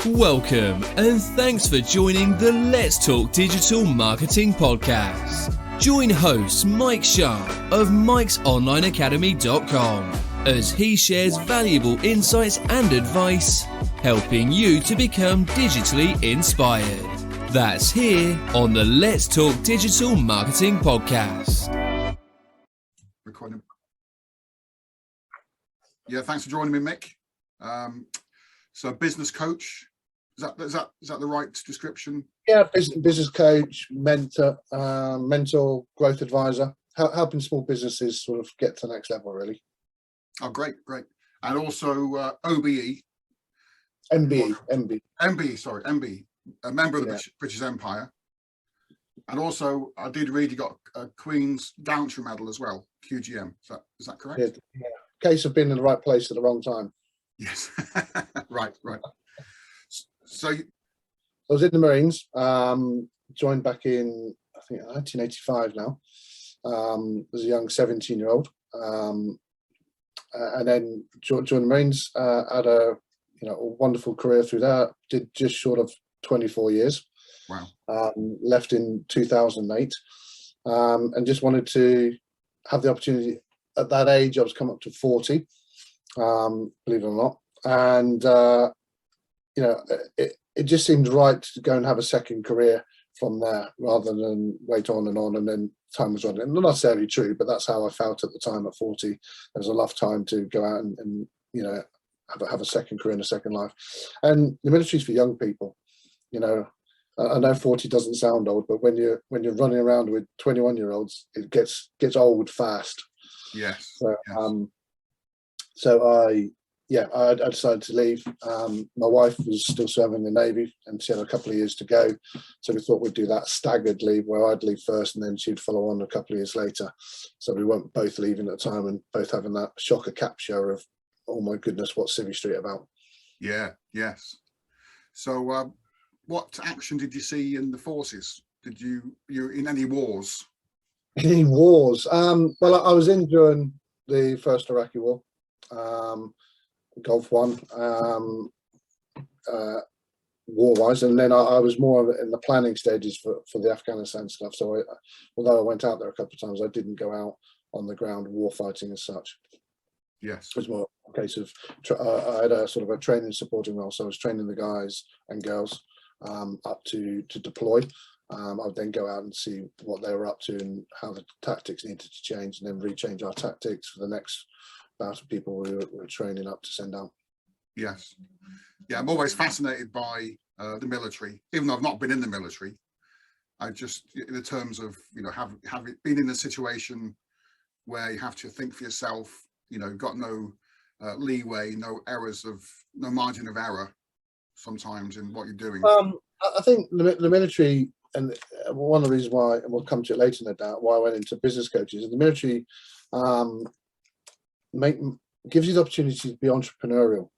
Welcome and thanks for joining the Let's Talk Digital Marketing Podcast. Join host Mike Sharp of mikesonlineacademy.com as he shares valuable insights and advice, helping you to become digitally inspired. That's here on the Let's Talk Digital Marketing Podcast. Recording. Yeah, thanks for joining me, Mick. So, business coach. Is that the right description? Yeah, business coach, mentor, growth advisor, helping small businesses sort of get to the next level, really. Oh, great. And also OBE. MBE, MBE, a member of the British Empire. And also, I did read you got a Queen's Gallantry Medal as well, QGM. Is that correct? Yeah. Case of being in the right place at the wrong time. Yes. Right. So I was in the Marines, joined back in, I think, 1985 now, as a young 17-year-old. And then joined the Marines, had a wonderful career through that, did just short of 24 years. Wow. Left in 2008, and just wanted to have the opportunity. At that age, I was coming up to 40, believe it or not. And, it just seemed right to go and have a second career from there rather than wait on and then time was running. Not necessarily true, but that's how I felt at the time at 40. There was enough time to go out and have a second career and a second life. And the military's for young people. I know 40 doesn't sound old, but when you're running around with 21-year-olds, it gets old fast. Yes. So I decided to leave. My wife was still serving in the Navy and she had a couple of years to go. So we thought we'd do that staggered leave where I'd leave first and then she'd follow on a couple of years later. So we weren't both leaving at the time and both having that shocker capture of, oh my goodness, what's Civvy Street about? Yeah, yes. So what action did you see in the forces? Did you in any wars? Any wars? Well, I was in during the first Iraqi war. Gulf One, war-wise, and then I was more in the planning stages for the Afghanistan stuff. So although I went out there a couple of times, I didn't go out on the ground war fighting as such. Yes. It was more a case of I had a sort of a training supporting role, so I was training the guys and girls up to deploy. I would then go out and see what they were up to and how the tactics needed to change, and then rechange our tactics for the next bout of people we were training up to send out. Yes. Yeah, I'm always fascinated by the military, even though I've not been in the military. I just, in the terms of, have been in a situation where you have to think for yourself, got no leeway, no margin of error sometimes in what you're doing. I think the military, and one of the reasons why, and we'll come to it later, no doubt, why I went into business coaches, is the military gives you the opportunity to be entrepreneurial.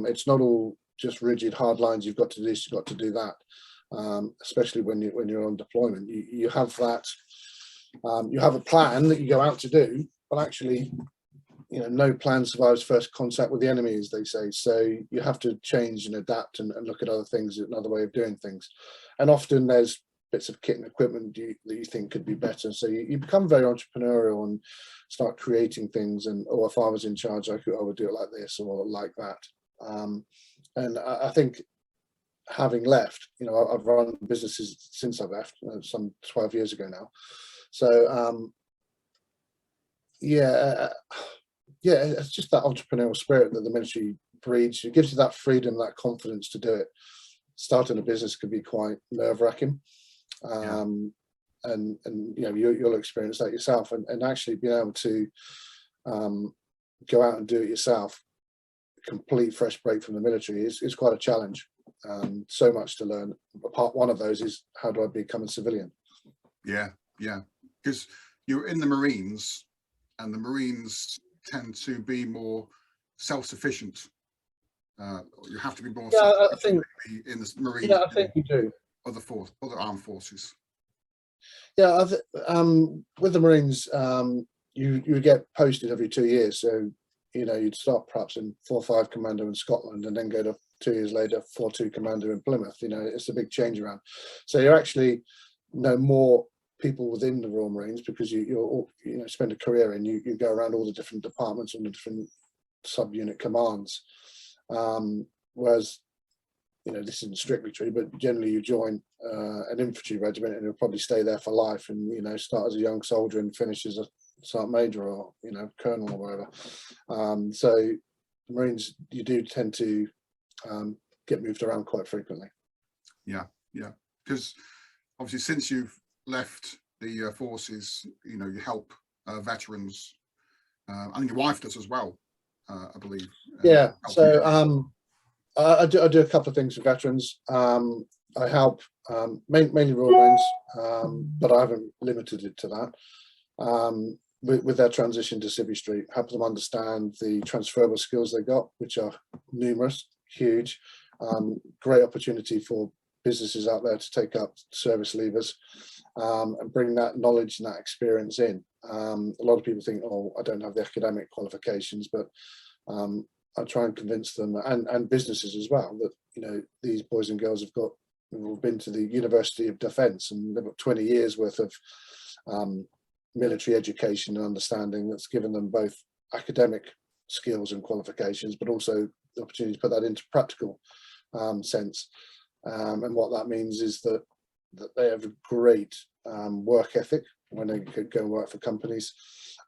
It's not all just rigid hard lines. You've got to do this, you've got to do that. Especially when you're on deployment, you have that. You have a plan that you go out to do, but actually, no plan survives first contact with the enemy, as they say. So you have to change and adapt and look at other things, another way of doing things. And often there's bits of kit and equipment that you think could be better. So you become very entrepreneurial and start creating things. And if I was in charge, I would do it like this or like that. And I think having left, I've run businesses since I left, some 12 years ago now. So it's just that entrepreneurial spirit that the military breeds. It gives you that freedom, that confidence to do it. Starting a business can be quite nerve-wracking. And you'll experience that yourself, and actually being able to go out and do it yourself, complete fresh break from the military is quite a challenge. So much to learn. One of those is, how do I become a civilian? Yeah, because you're in the Marines, and the Marines tend to be more self-sufficient. You have to be more I think in the Marines. Yeah, I think you do. Other armed forces. Yeah, with the Marines, you get posted every 2 years. So you'd start perhaps in 4 or 5 Commando in Scotland, and then go to 2 years later, 4-2 commander in Plymouth. You know, it's a big change around. So you actually know more people within the Royal Marines because you spend a career and you go around all the different departments and the different subunit commands. Whereas, you know, this isn't strictly true, but generally you join an infantry regiment and you'll probably stay there for life, and, you know, start as a young soldier and finish as a sergeant major or, you know, colonel or whatever. So Marines, you do tend to get moved around quite frequently. Yeah, because obviously since you've left the forces, you know, you help veterans, and your wife does as well, I believe. Yeah, so I do a couple of things for veterans. I help mainly Royal Marines, but I haven't limited it to that. With their transition to Civvy Street, help them understand the transferable skills they got, which are numerous, huge. Great opportunity for businesses out there to take up service leavers and bring that knowledge and that experience in. A lot of people think, oh, I don't have the academic qualifications, but I try and convince them, and businesses as well, that, you know, these boys and girls have been to the University of Defence and they've got 20 years worth of military education and understanding that's given them both academic skills and qualifications, but also the opportunity to put that into practical sense. And what that means is that they have a great work ethic when they go and work for companies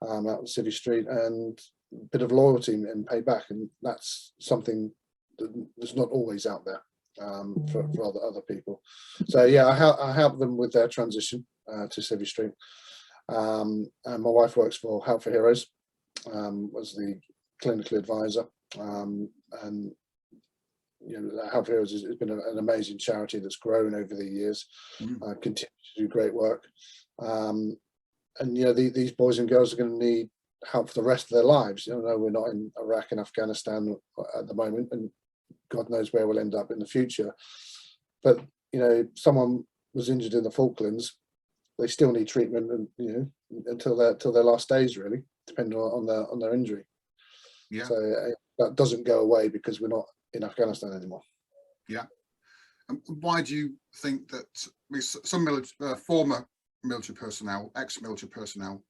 out on Civvy Street, and a bit of loyalty and pay back, and that's something that's not always out there for other people. So yeah, I help them with their transition to Civvy Street. And my wife works for Help for Heroes, was the clinical advisor, and, you know, Help for Heroes has been an amazing charity that's grown over the years, continues to do great work. And, you know, these boys and girls are going to need help for the rest of their lives. You know, we're not in Iraq and Afghanistan at the moment, and God knows where we'll end up in the future. But, you know, someone was injured in the Falklands, they still need treatment, and, you know, until their last days, really, depending on their injury. Yeah. So that doesn't go away because we're not in Afghanistan anymore. Yeah. And why do you think that some former military personnel, ex-military personnel,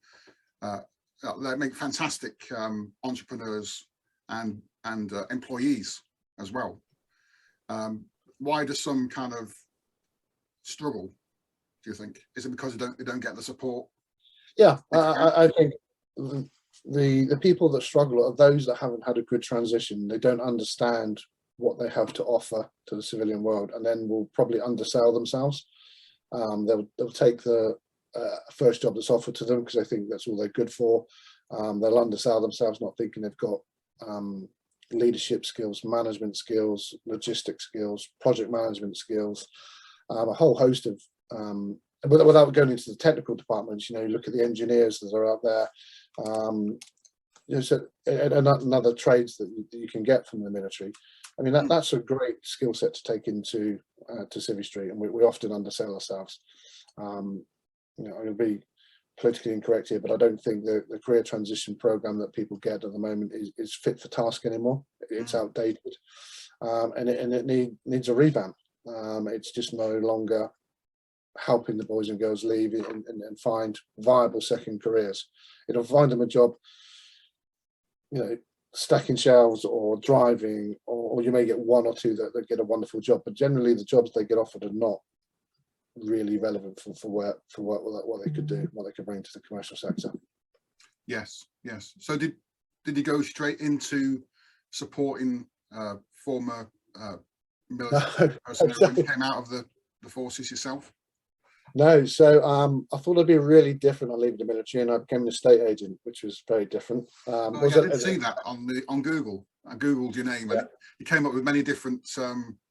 they make fantastic entrepreneurs and employees as well? Why does some kind of struggle, do you think? Is it because they don't get the support? Yeah, I think the people that struggle are those that haven't had a good transition. They don't understand what they have to offer to the civilian world, and then will probably undersell themselves. They'll take the first job that's offered to them because they think that's all they're good for. They'll undersell themselves, not thinking they've got leadership skills, management skills, logistic skills, project management skills, a whole host of, without going into the technical departments, you know, you look at the engineers that are out there, you know, so, and other trades that you can get from the military. I mean, that's a great skill set to take into to Civvy Street, and we often undersell ourselves. You know, I'm going to be politically incorrect here, but I don't think the career transition program that people get at the moment is fit for task anymore. It's outdated, and it needs a revamp. It's just no longer helping the boys and girls leave and find viable second careers. It'll find them a job, you know, stacking shelves or driving, or you may get one or two that get a wonderful job, but generally the jobs they get offered are not really relevant for what they could do, what they could bring to the commercial sector. Yes. So did you go straight into supporting former military personnel when you came out of the forces yourself? No, so I thought I'd be really different on leaving the military, and I became an estate agent, which was very different. I didn't see that on Google. I googled your name, and you came up with many different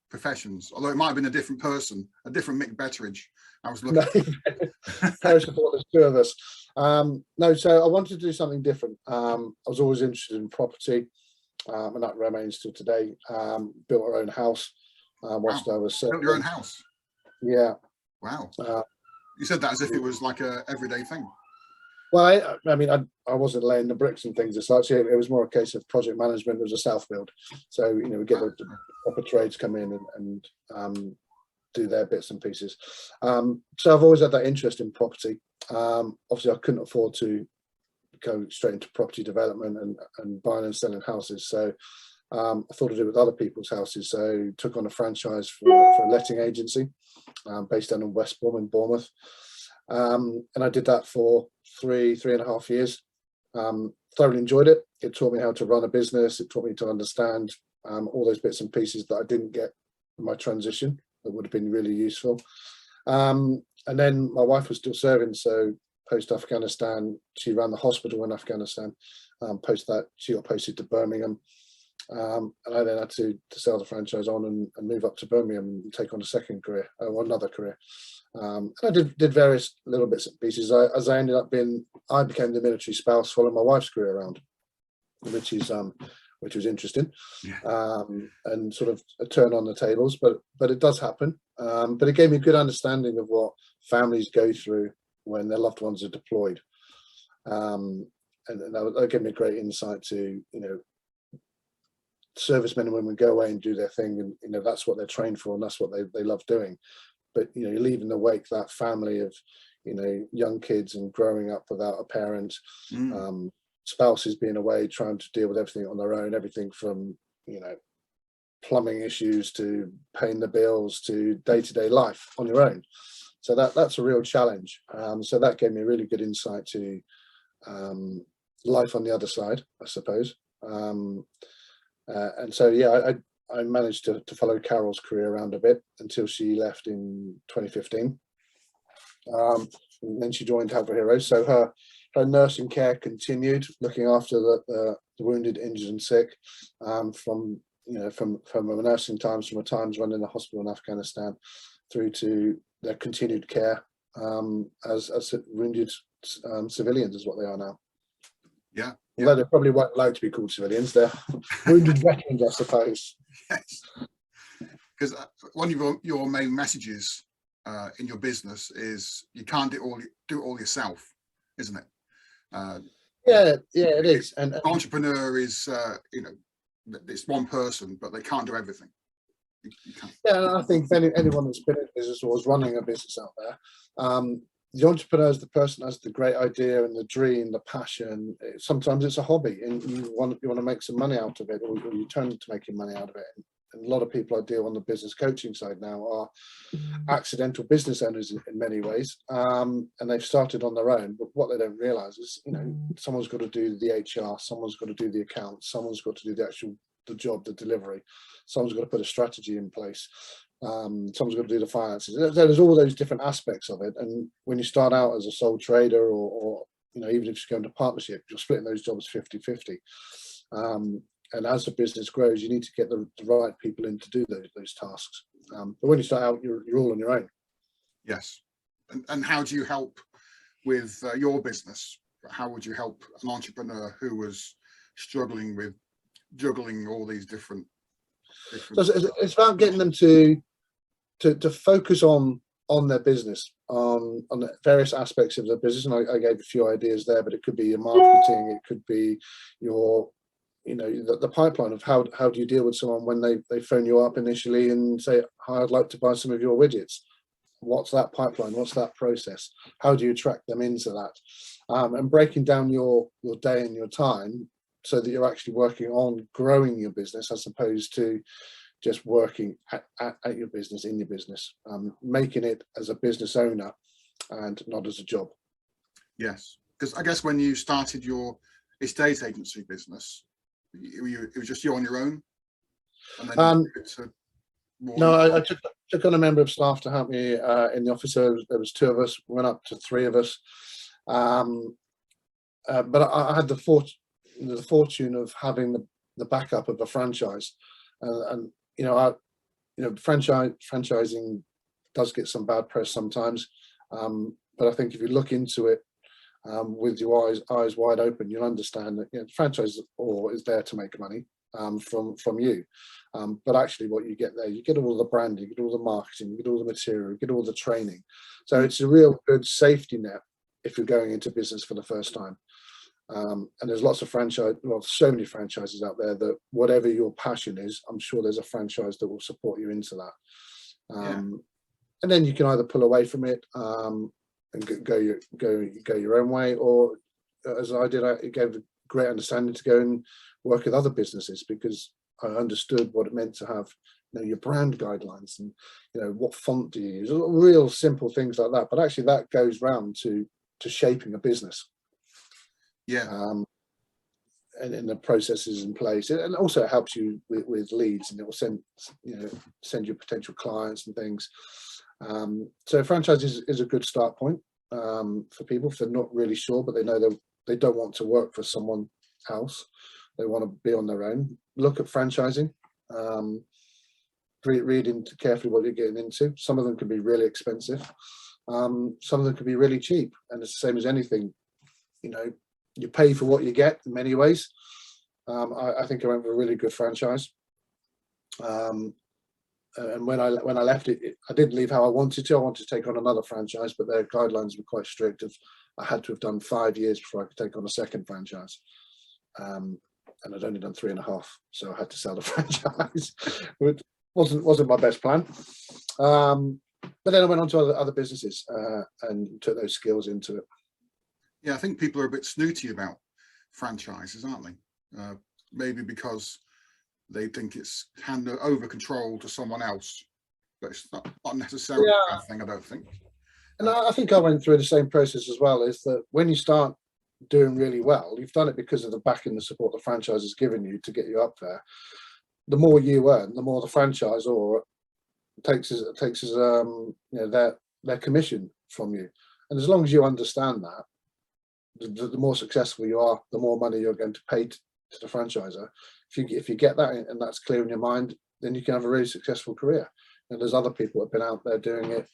professions, although it might have been a different person, a different Mick Betteridge. I was looking. Very supportive, two of us. No, so I wanted to do something different. I was always interested in property, and that remains till today. Built our own house whilst I was built your own house. Yeah. Wow. You said that as if it was like a everyday thing. Well, I mean, I wasn't laying the bricks and things as such. It was more a case of project management. It was a self build, so we get the proper trades come in and do their bits and pieces. So I've always had that interest in property. Obviously, I couldn't afford to go straight into property development and buying and selling houses. So I thought I'd do it with other people's houses. So took on a franchise for a letting agency based down in West Brom in Bournemouth. And I did that for three and a half years. Thoroughly enjoyed it. It taught me how to run a business. It taught me to understand all those bits and pieces that I didn't get in my transition that would have been really useful. And then my wife was still serving, so post Afghanistan, she ran the hospital in Afghanistan. Post that, she got posted to Birmingham. And I then had to sell the franchise on and move up to Birmingham and take on a second career, or another career. And I did various little bits and pieces. As I ended up I became the military spouse following my wife's career around, which was interesting, and sort of a turn on the tables. But it does happen. But it gave me a good understanding of what families go through when their loved ones are deployed, and that gave me a great insight to servicemen and women go away and do their thing, and that's what they're trained for and that's what they love doing. But you leave in the wake that family of young kids and growing up without a parent, spouses being away trying to deal with everything on their own, everything from plumbing issues to paying the bills to day-to-day life on your own. So that's a real challenge. So that gave me a really good insight to life on the other side, I suppose. And so I managed to follow Carol's career around a bit until she left in 2015. And then she joined Help for Heroes. So her nursing care continued, looking after the wounded, injured, and sick, from her nursing times, from her times running the hospital in Afghanistan, through to their continued care as wounded civilians, is what they are now. Yeah. Although they probably weren't allowed to be called civilians, they're wounded veterans, I suppose. Yes. Because one of your main messages in your business is you can't do it all yourself, isn't it? Yeah, it is. And entrepreneur is, it's one person, but they can't do everything. You can't. Yeah, and I think anyone that's been in business or is running a business out there, the entrepreneur is the person that has the great idea and the dream, the passion. Sometimes it's a hobby, and you want to make some money out of it, or you turn to making money out of it. And a lot of people I deal on the business coaching side now are accidental business owners in many ways, and they've started on their own. But what they don't realise is, someone's got to do the HR, someone's got to do the accounts, someone's got to do the job, the delivery, someone's got to put a strategy in place. Someone's got to do the finances. There's all those different aspects of it, and when you start out as a sole trader, or even if you go into partnership, you're splitting those jobs 50-50. And as the business grows, you need to get the right people in to do those tasks. But when you start out, you're all on your own. Yes. And how do you help with your business? How would you help an entrepreneur who was struggling with juggling all these different so it's about getting them to focus on their business, on the various aspects of their business. And I gave a few ideas there, but it could be your marketing, it could be your the pipeline of how do you deal with someone when they phone you up initially and say, hi, I'd like to buy some of your widgets. What's that pipeline? What's that process? How do you attract them into that? And breaking down your day and your time so that you're actually working on growing your business, as opposed to just working at your business, in your business, making it as a business owner and not as a job. Yes, because I guess when you started your estate agency business, it was just you on your own? And then no, I took on a member of staff to help me in the office. So there was 2 of us, went up to 3 of us. But I had the fortune of having the backup of a franchise, and franchising does get some bad press sometimes, but I think if you look into it with your eyes wide open, you'll understand that the franchise is there to make money from you, but actually what you get there, you get all the branding, you get all the marketing, you get all the material, you get all the training. So it's a real good safety net if you're going into business for the first time. And there's lots of so many franchises out there that whatever your passion is, I'm sure there's a franchise that will support you into that. And then you can either pull away from it and go your own way, or as I did, it gave a great understanding to go and work with other businesses, because I understood what it meant to have, your brand guidelines, and what font do you use, real simple things like that. But actually that goes round to shaping a business. And the processes in place, and also it helps you with leads, and it will send you potential clients and things. So franchise is a good start point for people if they're not really sure, but they know they don't want to work for someone else. They want to be on their own. Look at franchising. Read into carefully what you're getting into. Some of them can be really expensive. Some of them can be really cheap, and it's the same as anything. You pay for what you get in many ways. I think I went with a really good franchise. And when I left it, I didn't leave how I wanted to. I wanted to take on another franchise, but their guidelines were quite strict. I had to have done 5 years before I could take on a second franchise. And I'd only done 3.5, so I had to sell the franchise, which wasn't my best plan. But then I went on to other businesses and took those skills into it. Yeah, I think people are a bit snooty about franchises, aren't they? Maybe because they think it's handed over control to someone else, but it's not necessarily a bad thing, I don't think. And I think I went through the same process as well, is that when you start doing really well, you've done it because of the backing and the support the franchise has given you to get you up there. The more you earn, the more the franchisor takes their commission from you. And as long as you understand that, the more successful you are, the more money you're going to pay to the franchisor. If you get that and that's clear in your mind, then you can have a really successful career. And there's other people that have been out there doing it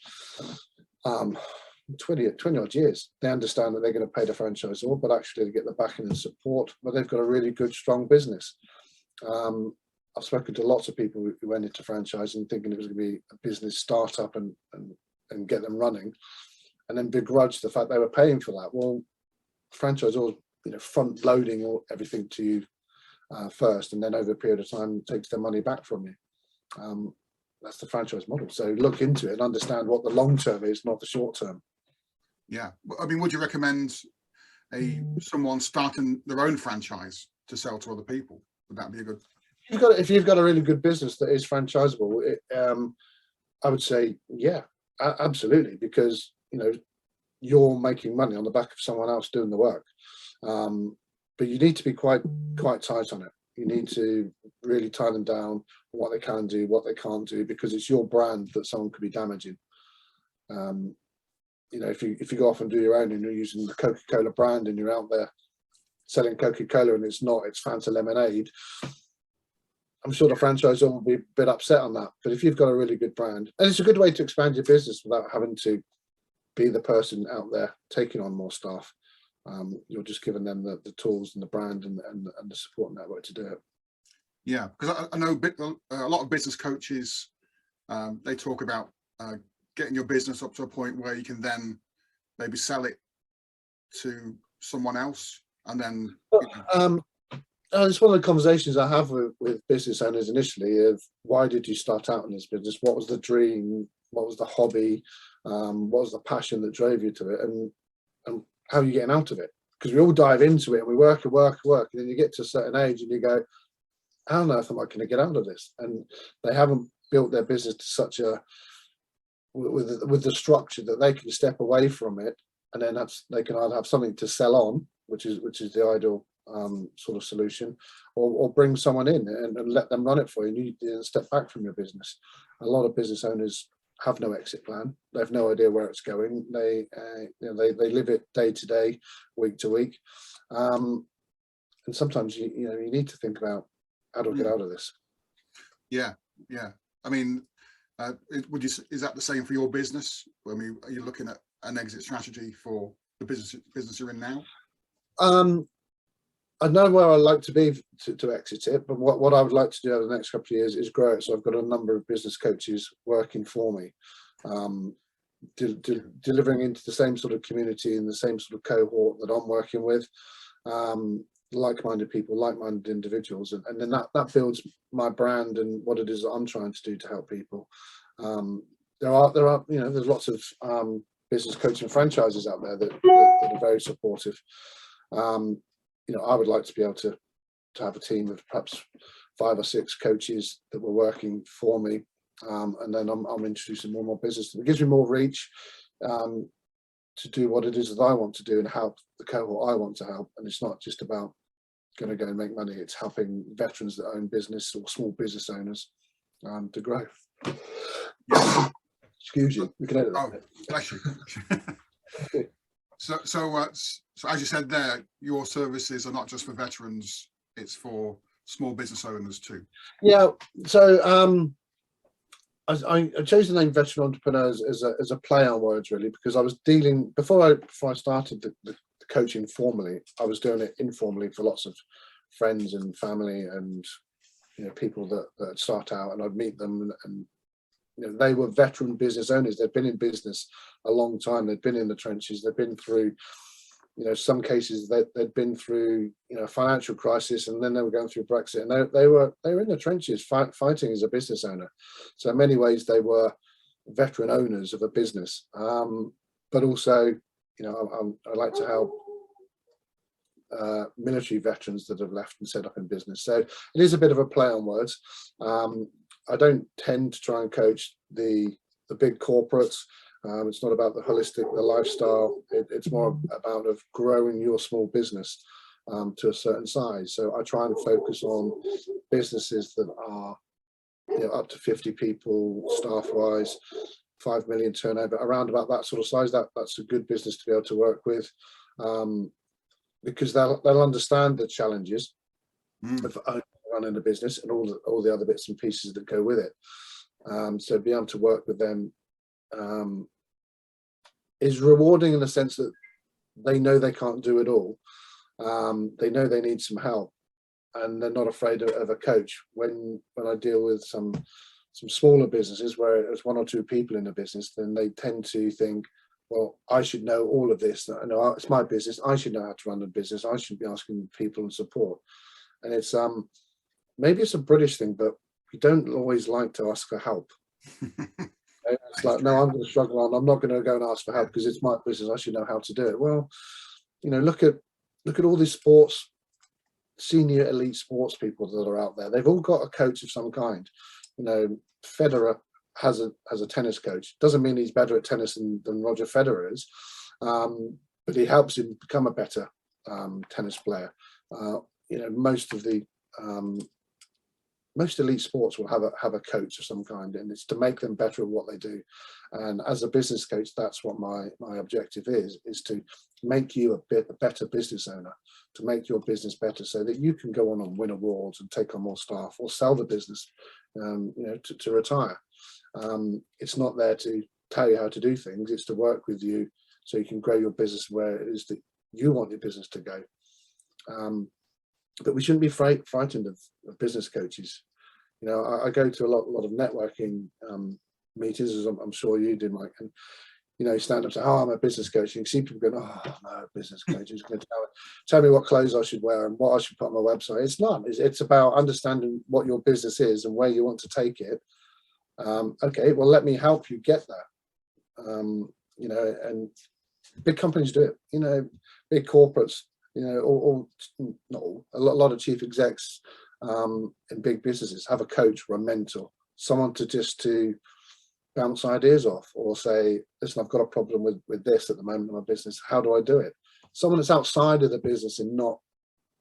20 odd years. They understand that they're going to pay the franchisor, but actually they get the backing and support, but they've got a really good, strong business. I've spoken to lots of people who went into franchising thinking it was going to be a business startup and get them running, and then begrudge the fact they were paying for that. Well, franchisors, front loading everything to you first, and then over a period of time takes their money back from you. That's the franchise model. So look into it and understand what the long term is, not the short term. Yeah, I mean, would you recommend someone starting their own franchise to sell to other people? Would that be a good? If you've got a really good business that is franchisable, I would say, yeah, absolutely, because you're making money on the back of someone else doing the work. But you need to be quite tight on it. You need to really tie them down, what they can do, what they can't do, because it's your brand that someone could be damaging. If you go off and do your own and you're using the Coca-Cola brand and you're out there selling Coca-Cola and it's Fanta lemonade, I'm sure the franchisor will be a bit upset on that. But if you've got a really good brand, and it's a good way to expand your business without having to be the person out there taking on more staff, you're just giving them the tools and the brand and the support network to do it. Yeah, because I know a lot of business coaches, they talk about getting your business up to a point where you can then maybe sell it to someone else, and then it's one of the conversations I have with business owners initially of why did you start out in this business? What was the dream? What was the hobby? What was the passion that drove you to it? And how are you getting out of it? Because we all dive into it and we work, and then you get to a certain age and you go, how on earth am I going to get out of this? And they haven't built their business to such with the structure that they can step away from it, and then they can either have something to sell on, which is the ideal sort of solution, or bring someone in and let them run it for you. You step back from your business. A lot of business owners have no exit plan. They have no idea where it's going. They live it day to day, week to week, and sometimes you need to think about how do I get out of this. Yeah. I mean, is that the same for your business? I mean, are you looking at an exit strategy for the business you're in now? I know where I'd like to be to exit it, but what I would like to do over the next couple of years is grow it. So I've got a number of business coaches working for me. delivering into the same sort of community and the same sort of cohort that I'm working with, like-minded people, like-minded individuals, and then that builds my brand and what it is that I'm trying to do to help people. There are there's lots of business coaching franchises out there that are very supportive. I would like to be able to have a team of perhaps 5 or 6 coaches that were working for me, and then I'm introducing more and more business. It gives me more reach to do what it is that I want to do and help the cohort I want to help. And it's not just about going to go and make money, it's helping veterans that own business or small business owners to grow. Excuse you, we can edit that. Oh, bless you. So as you said there, your services are not just for veterans, it's for small business owners too. Yeah, so I chose the name Veteran Entrepreneurs as a play on words, really, because I was dealing, before I started the coaching formally, I was doing it informally for lots of friends and family and people that start out, and I'd meet them, and they were veteran business owners. They'd been in business a long time. They'd been in the trenches. They'd been through, some cases they'd been through, a financial crisis, and then they were going through Brexit, and they were in the trenches fighting as a business owner. So in many ways they were veteran owners of a business. But also, I like to help military veterans that have left and set up in business. So it is a bit of a play on words. I don't tend to try and coach the big corporates. It's not about the holistic, the lifestyle. It's more about of growing your small business to a certain size. So I try and focus on businesses that are up to 50 people, staff-wise, 5 million turnover, around about that sort of size. That's a good business to be able to work with, because they'll understand the challenges of running a business and all the other bits and pieces that go with it. So being able to work with them is rewarding in the sense that they know they can't do it all. They know they need some help, and they're not afraid of a coach. When I deal with some smaller businesses where there's 1 or 2 people in a business, then they tend to think, well, I should know all of this. I know it's my business. I should know how to run a business. I should be asking people and support. And it's maybe it's a British thing, but we don't always like to ask for help. It's like, no, I'm going to struggle on. I'm not going to go and ask for help because it's my business. I should know how to do it. Well, look at all these senior elite sports people that are out there. They've all got a coach of some kind. Federer has a tennis coach. Doesn't mean he's better at tennis than Roger Federer is, but he helps him become a better tennis player. Most elite sports will have a coach of some kind, and it's to make them better at what they do. And as a business coach, that's what my objective is to make you a better business owner, to make your business better so that you can go on and win awards and take on more staff or sell the business, to retire. It's not there to tell you how to do things. It's to work with you so you can grow your business where it is that you want your business to go. But we shouldn't be frightened of business coaches. I go to a lot of networking meetings, as I'm sure you do, Mike. And you stand up and say, "Oh, I'm a business coach." And you see people going, "Oh no, business coach is going to tell me what clothes I should wear and what I should put on my website." It's not. It's about understanding what your business is and where you want to take it. Okay, well, let me help you get there. And big companies do it. Big corporates. Or not all, a lot of chief execs in big businesses have a coach or a mentor, someone to bounce ideas off, or say, "Listen, I've got a problem with this at the moment in my business. How do I do it?" Someone that's outside of the business and not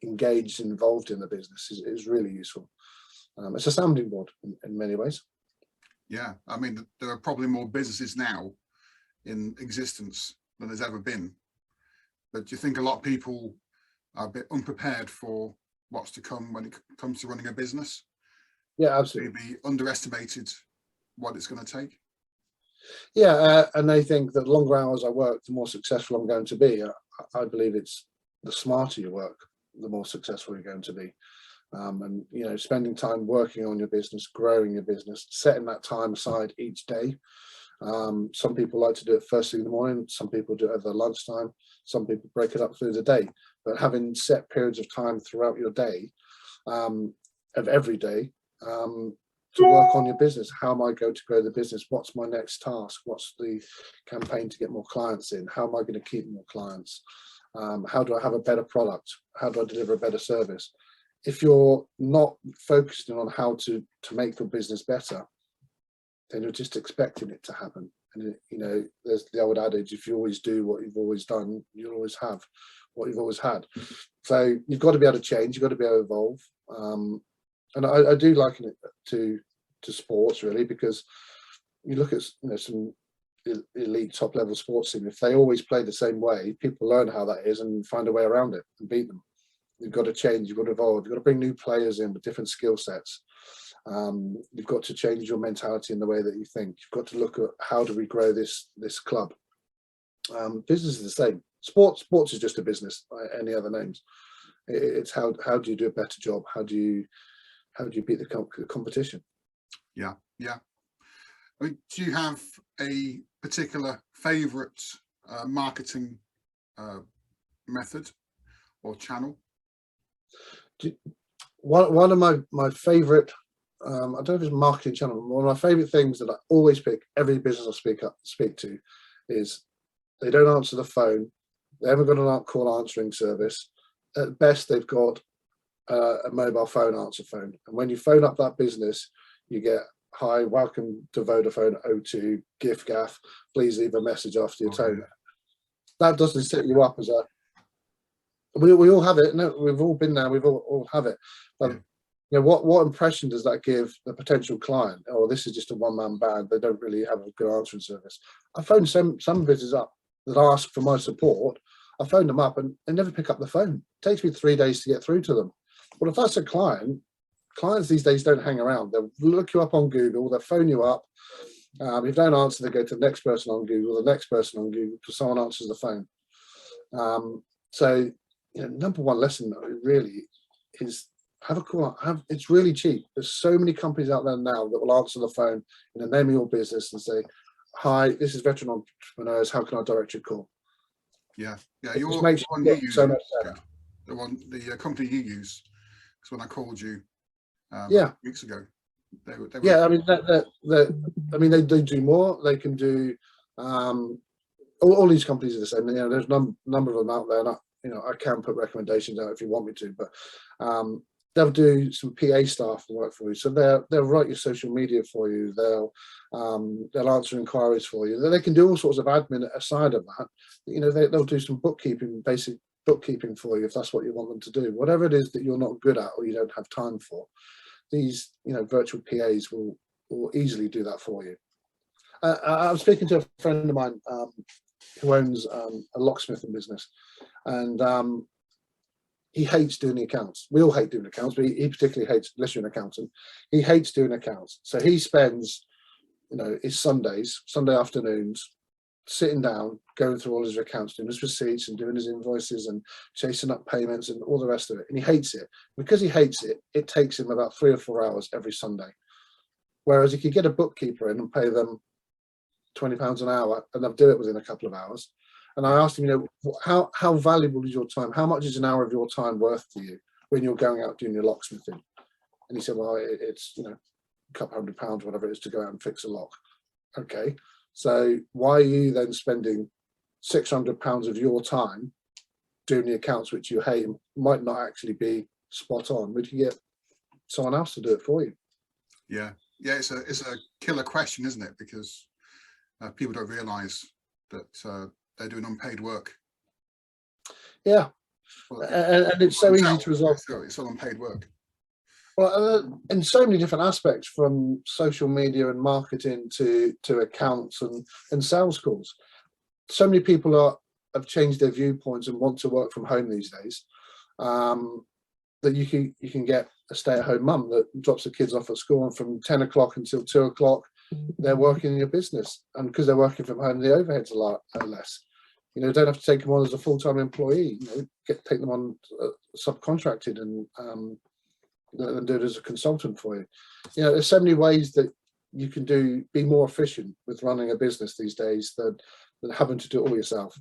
engaged and involved in the business is really useful. It's a sounding board in many ways. Yeah, I mean, there are probably more businesses now in existence than there's ever been. But do you think a lot of people are a bit unprepared for what's to come when it comes to running a business? Yeah, absolutely. Maybe underestimated what it's going to take? Yeah, and they think that the longer hours I work, the more successful I'm going to be. I believe it's the smarter you work, the more successful you're going to be. And spending time working on your business, growing your business, setting that time aside each day, Some people like to do it first thing in the morning. Some people do it over lunchtime. Some people break it up through the day. But having set periods of time throughout your day, of every day, to work on your business. How am I going to grow the business? What's my next task? What's the campaign to get more clients in? How am I going to keep more clients? How do I have a better product? How do I deliver a better service? If you're not focusing on how to make your business better, then you're just expecting it to happen. And you know, there's the old adage: if you always do what you've always done, you'll always have what you've always had. So you've got to be able to change. You've got to be able to evolve. And I do liken it to sports, really, because you look at, you know, some elite top level sports team. If they always play the same way, people learn how that is and find a way around it and beat them. You've got to change. You've got to evolve. You've got to bring new players in with different skill sets. You've got to change your mentality in the way that you think. You've got to look at how do we grow this club. Business is the same. Sports is just a business, like any other names. It's how do you do a better job? How do you beat the competition? Yeah. I mean, do you have a particular favourite marketing method or channel? One of my favourite, I don't know if it's a marketing channel, one of my favourite things that I always pick every business I speak to is they don't answer the phone. They haven't got an call answering service. At best, they've got a mobile phone answer phone. And when you phone up that business, you get, "Hi, welcome to Vodafone O2, gift gaff. Please leave a message after your tone." That doesn't set you up as a. We all have it. No, we've all been there. We've all have it. But you know, what impression does that give the potential client? Oh, this is just a one-man band. They don't really have a good answering service. I phoned some businesses up that ask for my support. I phoned them up and they never pick up the phone. It takes me 3 days to get through to them. Well, if that's a client, clients these days don't hang around. They'll look you up on Google, they'll phone you up. If you don't answer, they go to the next person on Google, the next person on Google, till someone answers the phone. So, you know, number one lesson really is have a call. It's really cheap. There's so many companies out there now that will answer the phone in the name of your business and say, "Hi, this is Veteran Entrepreneurs. How can I direct your call?" Yeah. It just makes one you you use, so much better. the company you use, because when I called you weeks ago, they were I mean, they do more. They can do all these companies are the same. You know, there's a number of them out there. And I can put recommendations out if you want me to, but they'll do some PA staff and work for you. So they'll write your social media for you. They'll answer inquiries for you. They can do all sorts of admin aside of that. You know, they'll do some bookkeeping, basic bookkeeping for you if that's what you want them to do. Whatever it is that you're not good at or you don't have time for, these virtual PAs will easily do that for you. I was speaking to a friend of mine who owns a locksmithing business, and he hates doing the accounts. We all hate doing accounts, but he particularly hates, unless you're an accountant, he hates doing accounts. So he spends, his Sunday afternoons sitting down, going through all his accounts, doing his receipts and doing his invoices and chasing up payments and all the rest of it. And he hates it. Because he hates it, it takes him about 3 or 4 hours every Sunday. Whereas he could get a bookkeeper in and pay them £20 an hour, and they'll do it within a couple of hours. And I asked him, how valuable is your time? How much is an hour of your time worth to you when you're going out doing your locksmithing? And he said, well, it's a couple £100, whatever it is, to go out and fix a lock. Okay, so why are you then spending £600 of your time doing the accounts which you hate and might not actually be spot on? Would you get someone else to do it for you? Yeah, it's a killer question, isn't it? Because people don't realise that they're doing unpaid work. Yeah, and it's so easy to resolve. It's all unpaid work. Well, in so many different aspects, from social media and marketing to accounts and sales calls. So many people have changed their viewpoints and want to work from home these days. That you can get a stay-at-home mum that drops the kids off at school, and from 10 o'clock until 2 o'clock, they're working in your business. And because they're working from home, the overheads are less. You don't have to take them on as a full-time employee. Take them on subcontracted and do it as a consultant for you. There's so many ways that you can be more efficient with running a business these days than having to do it all yourself.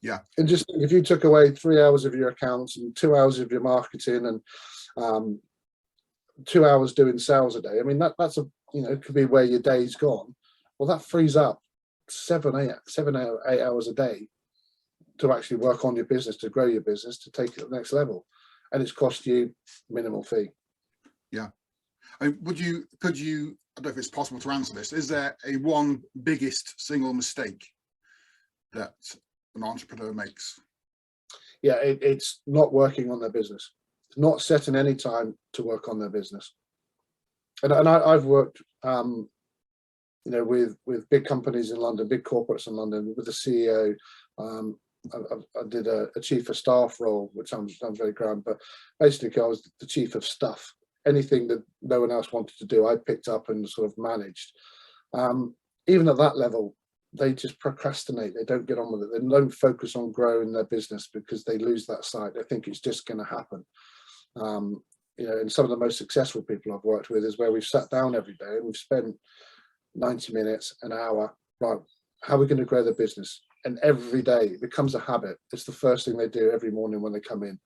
Yeah. And just if you took away 3 hours of your accounts and 2 hours of your marketing and 2 hours doing sales a day, I mean, that's it could be where your day's gone. Well, that frees up 7 or 8 hours a day to actually work on your business, to grow your business, to take it to the next level. And it's cost you minimal fee. Yeah. I mean, could you, I don't know if it's possible to answer this, is there a one biggest single mistake that an entrepreneur makes? Yeah, it's not working on their business. It's not setting any time to work on their business. And I've worked, with big companies in London, big corporates in London, with the CEO. I did a chief of staff role, which sounds very grand, but basically I was the chief of stuff. Anything that no one else wanted to do, I picked up and sort of managed. Even at that level, they just procrastinate. They don't get on with it. They don't focus on growing their business because they lose that sight. They think it's just going to happen. And some of the most successful people I've worked with is where we've sat down every day and we've spent 90 minutes, an hour, right, how are we going to grow the business? And every day it becomes a habit. It's the first thing they do every morning when they come in.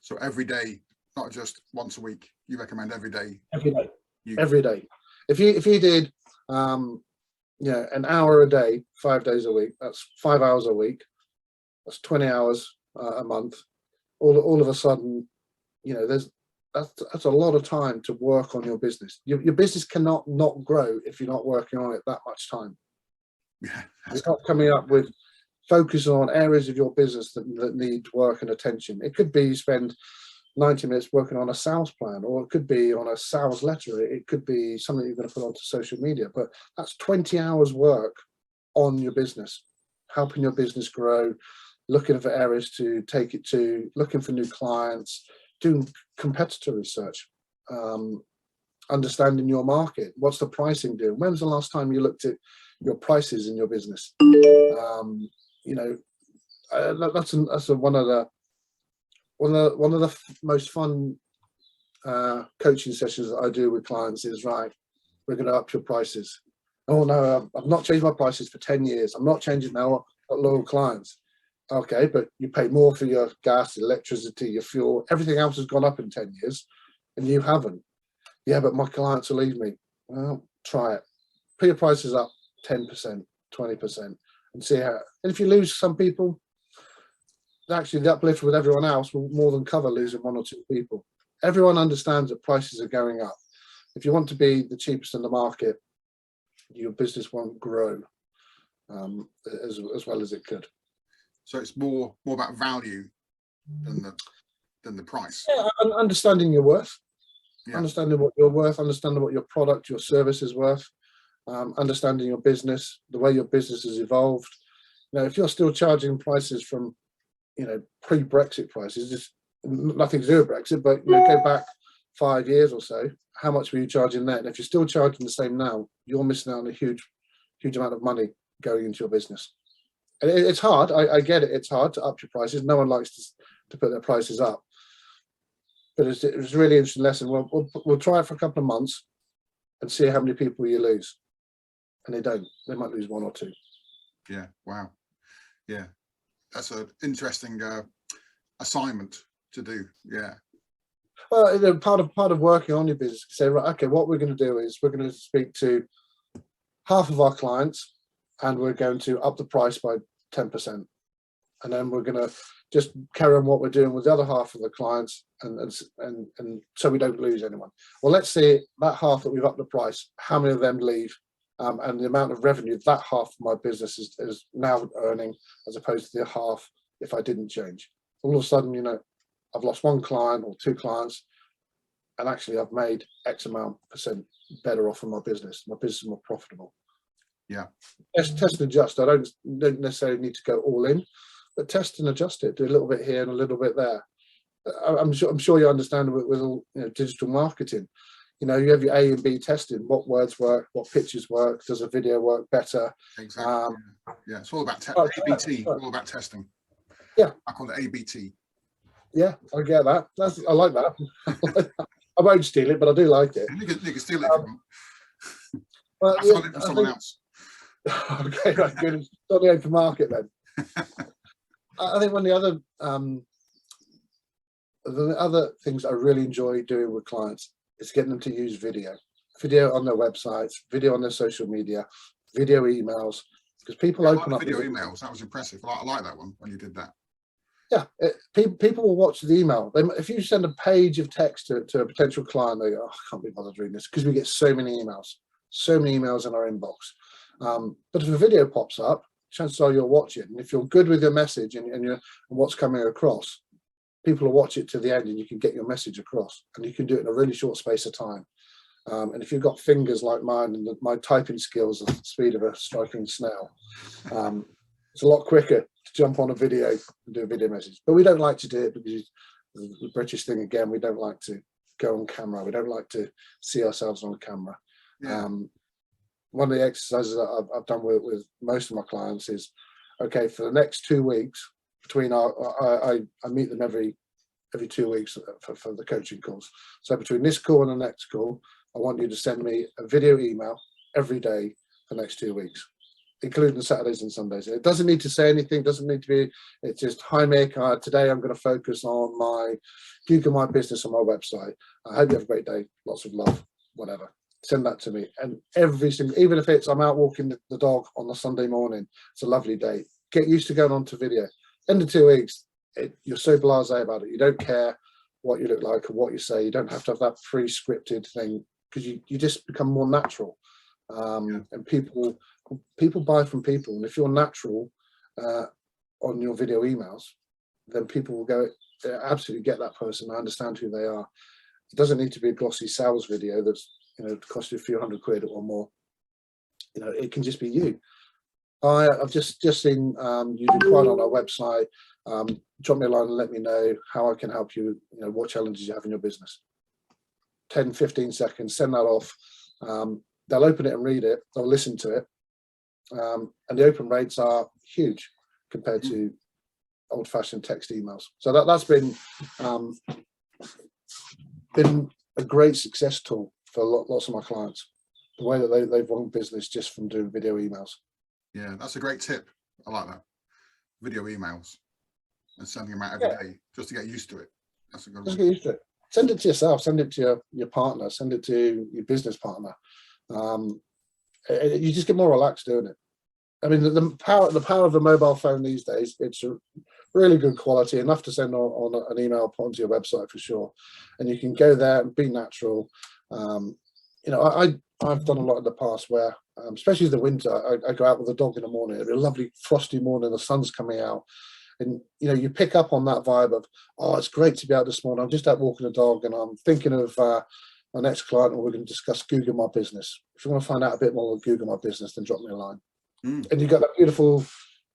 So every day, not just once a week, you recommend every day? Every day. Every day. If you did an hour a day, 5 days a week, that's 5 hours a week, that's 20 hours a month. All of a sudden, that's a lot of time to work on your business. Your business cannot not grow if you're not working on it that much time. Yeah, it's not coming up with focusing on areas of your business that need work and attention. It could be you spend 90 minutes working on a sales plan, or it could be on a sales letter. It could be something you're going to put onto social media, but that's 20 hours work on your business, helping your business grow, looking for areas to take it to, looking for new clients, doing competitor research, understanding your market. What's the pricing doing? When was the last time you looked at your prices in your business? That's one of the most fun coaching sessions that I do with clients is, right, we're going to up your prices. Oh no, I've not changed my prices for 10 years. I'm not changing now. I've got loyal clients. Okay, but you pay more for your gas, electricity, your fuel. Everything else has gone up in 10 years and you haven't. Yeah, but my clients will leave me. Well, try it. Put your prices up 10%, 20% and see how. And if you lose some people, actually the uplift with everyone else will more than cover losing 1 or 2 people. Everyone understands that prices are going up. If you want to be the cheapest in the market, your business won't grow as well as it could. So it's more about value than the price. Yeah, understanding your worth, yeah. Understanding what you're worth, understanding what your product, your service is worth, understanding your business, the way your business has evolved. If you're still charging prices from, pre-Brexit prices, just nothing to do with Brexit, but go back 5 years or so, how much were you charging then? If you're still charging the same now, you're missing out on a huge amount of money going into your business. And it's hard. I get it. It's hard to up your prices. No one likes to put their prices up. But it's a really interesting lesson. We'll try it for a couple of months and see how many people you lose. And they don't. They might lose 1 or 2. Yeah. Wow. Yeah. That's an interesting assignment to do. Yeah. Well, part of working on your business, say, right, okay, what we're going to do is we're going to speak to half of our clients and we're going to up the price by 10%. And then we're going to just carry on what we're doing with the other half of the clients and so we don't lose anyone. Well, let's see that half that we've upped the price, how many of them leave, and the amount of revenue that half of my business is now earning as opposed to the half if I didn't change. All of a sudden, I've lost 1 client or 2 clients and actually I've made X amount % better off in my business. My business is more profitable. Yeah. Test and adjust. I don't necessarily need to go all in, but test and adjust it. Do a little bit here and a little bit there. I'm sure you understand with all digital marketing. You have your A and B testing. What words work? What pictures work? Does a video work better? Exactly. Yeah. It's all about ABT. All about testing. Yeah. I call it ABT. Yeah, I get that. I like that. I won't steal it, but I do like it. You can steal it if you want. Well, That's not it for someone else. Okay, right, good. It's not the open market then. I think one of the other things I really enjoy doing with clients is getting them to use video on their websites, video on their social media, video emails, because people open up video emails. That was impressive. I like that one when you did that. Yeah, people will watch the email. If you send a page of text to a potential client, they go, oh, I can't be bothered reading this, because we get so many emails in our inbox. But if a video pops up, chances are you'll watch it. And if you're good with your message and what's coming across, people will watch it to the end, and you can get your message across, and you can do it in a really short space of time. And if you've got fingers like mine, and my typing skills are the speed of a striking snail, it's a lot quicker to jump on a video and do a video message. But we don't like to do it because the British thing again, we don't like to go on camera. We don't like to see ourselves on camera. Yeah. One of the exercises that I've done with most of my clients is, okay, for the next 2 weeks, between I meet them every 2 weeks for the coaching calls. So between this call and the next call, I want you to send me a video email every day for the next 2 weeks, including Saturdays and Sundays. It doesn't need to say anything, doesn't need to be, it's just, hi Mick, today I'm going to focus on my Google My Business on my website. I hope you have a great day, lots of love, whatever. Send that to me. And every single, even if it's I'm out walking the dog on a Sunday morning, it's a lovely day. Get used to going on to video. End of 2 weeks, you're so blasé about it. You don't care what you look like or what you say. You don't have to have that pre-scripted thing, because you just become more natural. And people buy from people. And if you're natural on your video emails, then people will go, absolutely get that person. I understand who they are. It doesn't need to be a glossy sales video that's, cost you a few £100 or more. It can just be you. I've just seen you've inquired on our website. Drop me a line and let me know how I can help you. What challenges you have in your business. 10, 15 seconds. Send that off. They'll open it and read it. They'll listen to it, and the open rates are huge compared to old-fashioned text emails. So that's been a great success tool for lots of my clients, the way that they've won business just from doing video emails. Yeah, that's a great tip. I like that. Video emails and sending them out every day just to get used to it. That's a good one. Just get used to it. Send it to yourself, send it to your partner, send it to your business partner. You just get more relaxed doing it. I mean, the power of a mobile phone these days, it's a really good quality, enough to send on an email onto your website for sure. And you can go there and be natural. I've done a lot in the past where, especially in the winter, I go out with the dog in the morning. It'll be a lovely frosty morning, the sun's coming out. And, you pick up on that vibe of, oh, it's great to be out this morning. I'm just out walking the dog and I'm thinking of my next client, and we're going to discuss Google My Business. If you want to find out a bit more about Google My Business, then drop me a line. And you've got that beautiful,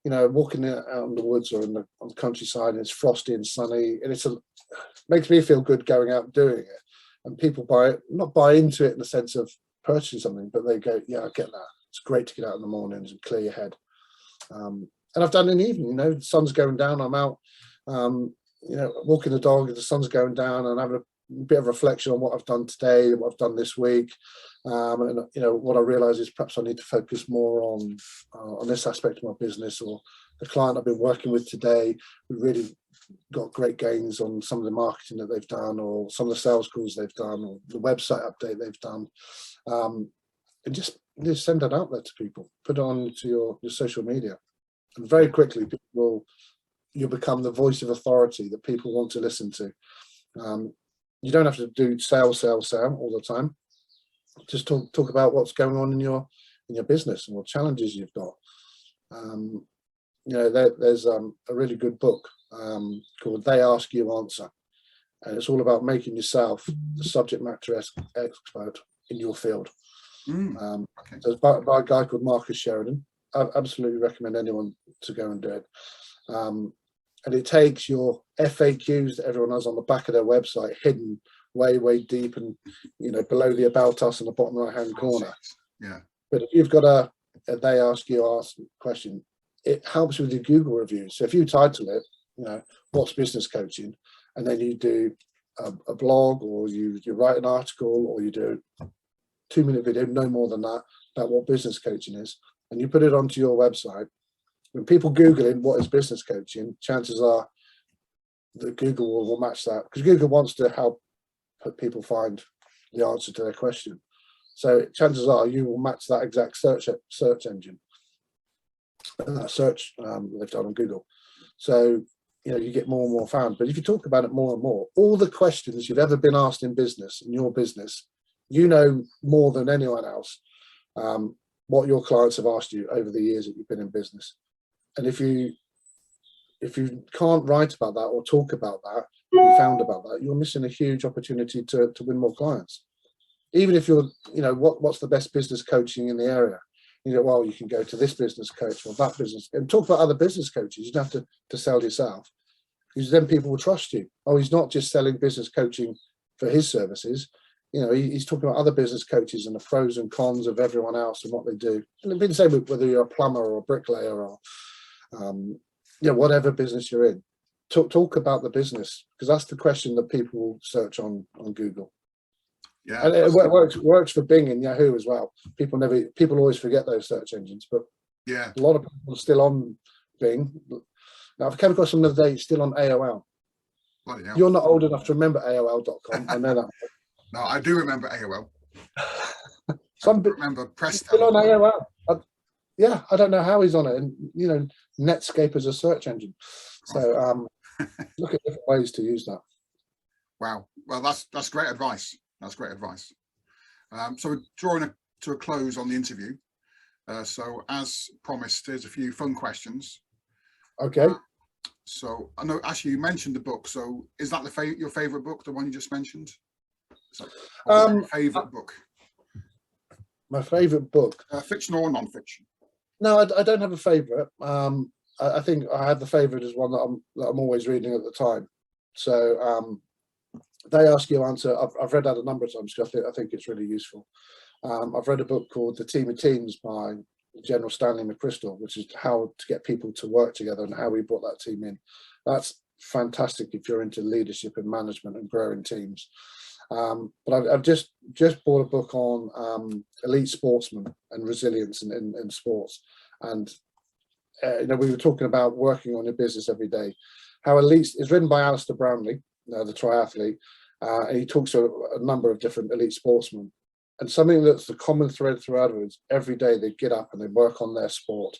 walking out in the woods or on the countryside, and it's frosty and sunny, and makes me feel good going out and doing it. And people not buy into it in the sense of purchasing something, but they go, yeah, I get that. It's great to get out in the mornings and clear your head. And I've done in the evening, the sun's going down, I'm out, walking the dog, the sun's going down, and having a bit of reflection on what I've done today, what I've done this week. And what I realize is perhaps I need to focus more on this aspect of my business, or the client I've been working with today. We really got great gains on some of the marketing that they've done, or some of the sales calls they've done, or the website update they've done. And just send that out there to people, put it on to your social media. And very quickly, you'll become the voice of authority that people want to listen to. You don't have to do sell all the time. Just talk about what's going on in your business and what challenges you've got. There's a really good book called They Ask You Answer, and it's all about making yourself the subject matter expert in your field. So it's by a guy called Marcus Sheridan. I absolutely recommend anyone to go and do it. And it takes your FAQs that everyone has on the back of their website, hidden way deep, and below the About Us in the bottom right hand corner. Yeah. But if you've got a They Ask You question, it helps with your Google reviews. So if you title it, what's business coaching, and then you do a blog, or you write an article, or you do a 2-minute video, no more than that, about what business coaching is, and you put it onto your website, when people Googling what is business coaching, chances are that Google will match that, because Google wants to help people find the answer to their question. So chances are you will match that exact search engine, that search they've done on Google. So you get more and more found. But if you talk about it more and more, all the questions you've ever been asked in business, in your business, more than anyone else what your clients have asked you over the years that you've been in business. And if you can't write about that or talk about that, be found about that, you're missing a huge opportunity to win more clients. Even if you're, what's the best business coaching in the area? Well, you can go to this business coach or that business, and talk about other business coaches. You don't have to sell yourself, because then people will trust you. Oh, he's not just selling business coaching for his services. He's talking about other business coaches and the pros and cons of everyone else and what they do. And it'd be the same with whether you're a plumber or a bricklayer or whatever business you're in. Talk about the business, because that's the question that people will search on Google. Yeah, and it works for Bing and Yahoo as well. People always forget those search engines, but yeah, a lot of people are still on Bing. Now, I've come across some of the day still on AOL. You're not old enough to remember AOL.com. I know that. No, I do remember AOL. Some remember Presto. Still on AOL. I don't know how he's on it. And Netscape as a search engine. So look at different ways to use that. Wow. Well, that's great advice. That's great advice. So we're drawing to a close on the interview. So as promised, there's a few fun questions. Okay. So I know, actually, you mentioned the book. So is that your favorite book, the one you just mentioned? So, your favorite book? My favorite book, fictional or non-fiction? No, I don't have a favorite. I think I have the favorite as one that I'm always reading at the time. So they ask you answer. I've read that a number of times because I think it's really useful. I've read a book called The Team of Teams by General Stanley McChrystal, which is how to get people to work together and how we brought that team in. That's fantastic if you're into leadership and management and growing teams. But I've just bought a book on elite sportsmen and resilience in sports. And we were talking about working on your business every day. How elite is written by Alistair Brownlee, the triathlete, and he talks to a number of different elite sportsmen. And something that's the common thread throughout it is every day they get up and they work on their sport.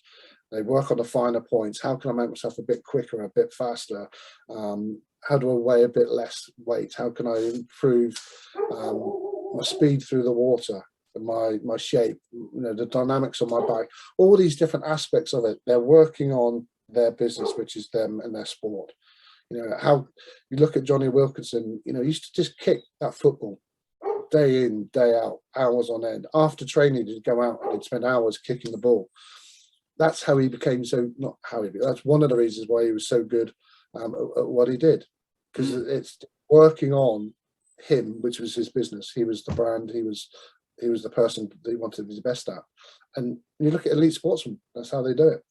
They work on the finer points. How can I make myself a bit quicker, a bit faster? How do I weigh a bit less weight? How can I improve my speed through the water, my shape, the dynamics on my bike, all these different aspects of it. They're working on their business, which is them and their sport. How you look at Johnny Wilkinson, he used to just kick that football day in, day out, hours on end. After training, he'd go out and he'd spend hours kicking the ball. That's how he became that's one of the reasons why he was so good at what he did, because it's working on him, which was his business. He was the brand. He was the person that he wanted to be the best at. And you look at elite sportsmen, that's how they do it,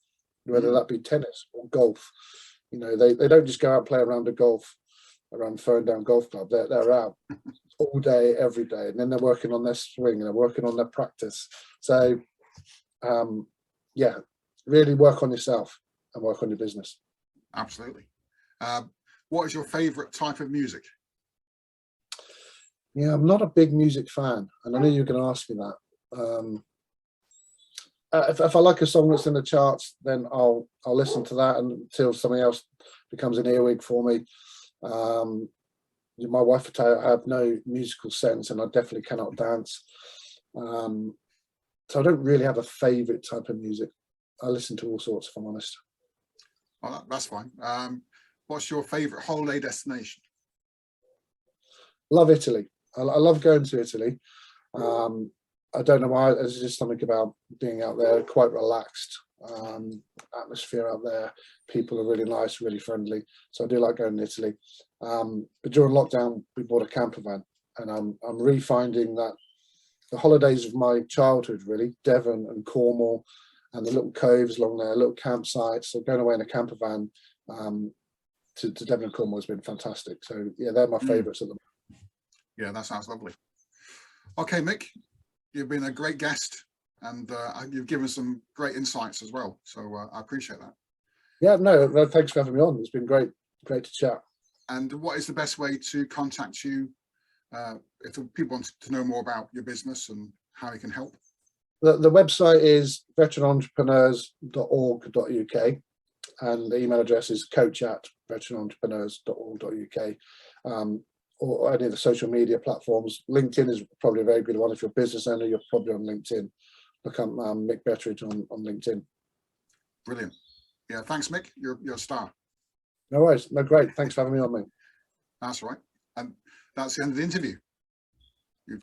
whether that be tennis or golf. They don't just go out and play around around Ferndown Golf Club. They're out all day, every day, and then they're working on their swing and they're working on their practice. So really work on yourself and work on your business. Absolutely. What is your favorite type of music? Yeah, I'm not a big music fan, and I knew you were going to ask me that. If I like a song that's in the charts, then I'll listen to that until something else becomes an earwig for me. My wife would tell you I have no musical sense, and I definitely cannot dance. So I don't really have a favourite type of music. I listen to all sorts, if I'm honest. Well, that's fine. What's your favourite holiday destination? Love Italy. I love going to Italy. I don't know why. There's just something about being out there, quite relaxed. Atmosphere out there. People are really nice, really friendly. So I do like going to Italy. But during lockdown, we bought a camper van, and I'm refinding that the holidays of my childhood, really, Devon and Cornwall, and the little coves along there, little campsites. So going away in a camper van to Devon and Cornwall has been fantastic. So yeah, they're my favourites at the moment. Yeah, that sounds lovely. Okay, Mick, you've been a great guest, and you've given some great insights as well. So I appreciate that. Yeah, no, thanks for having me on. It's been great to chat. And what is the best way to contact you if people want to know more about your business and how you can help? The website is veteranentrepreneurs.org.uk, and the email address is coach@veteranentrepreneurs.org.uk, or any of the social media platforms. LinkedIn is probably a very good one. If you're a business owner, you're probably on LinkedIn. Look up Mick Betteridge on LinkedIn. Brilliant. Yeah, thanks, Mick. You're a star. No worries. No, great. Thanks for having me on, mate. That's right. And that's the end of the interview.